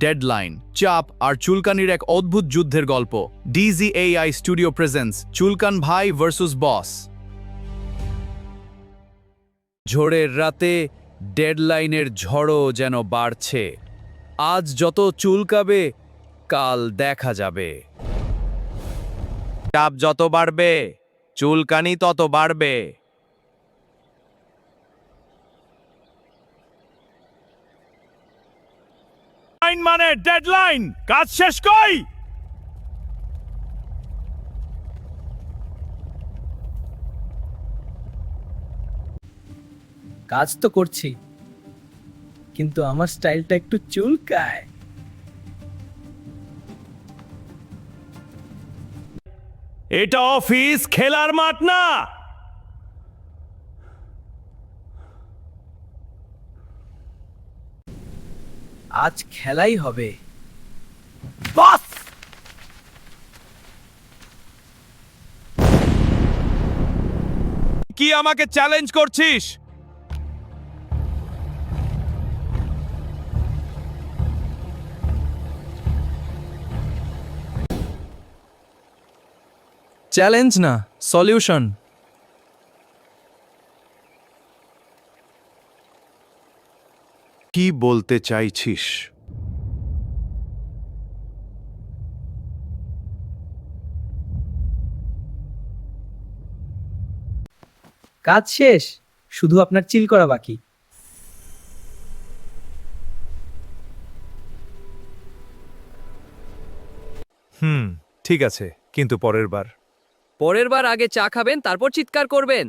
Deadline, চাপ আর চুলকানির এক অদ্ভুত যুদ্ধের গল্প। DZAI স্টুডিও প্রেজেন্স চুলকান ভাই ভার্সেস বস। ঝড়ের রাতে ডেডলাইনের ঝড়ও যেন বাড়ছে। আজ যত চুলকাবে কাল দেখা যাবে। চাপ যত বাড়বে চুলকানি তত বাড়বে। মানে ডেডলাইন, কাজ শেষ কই। কাজ তো করছি, কিন্তু আমার স্টাইলটা একটু চুলকায়। এটা অফিস, খেলার মাঠ না। আজ খেলাই হবে। বস, কি আমাকে চ্যালেঞ্জ করছিস? চ্যালেঞ্জ না, সলিউশন। কি বলতে চাইছিস? কাজ শেষ, শুধু আপনার চিল করা বাকি। ঠিক আছে, কিন্তু পরের বার। পরের বার আগে চা খাবেন, তারপর চিৎকার করবেন।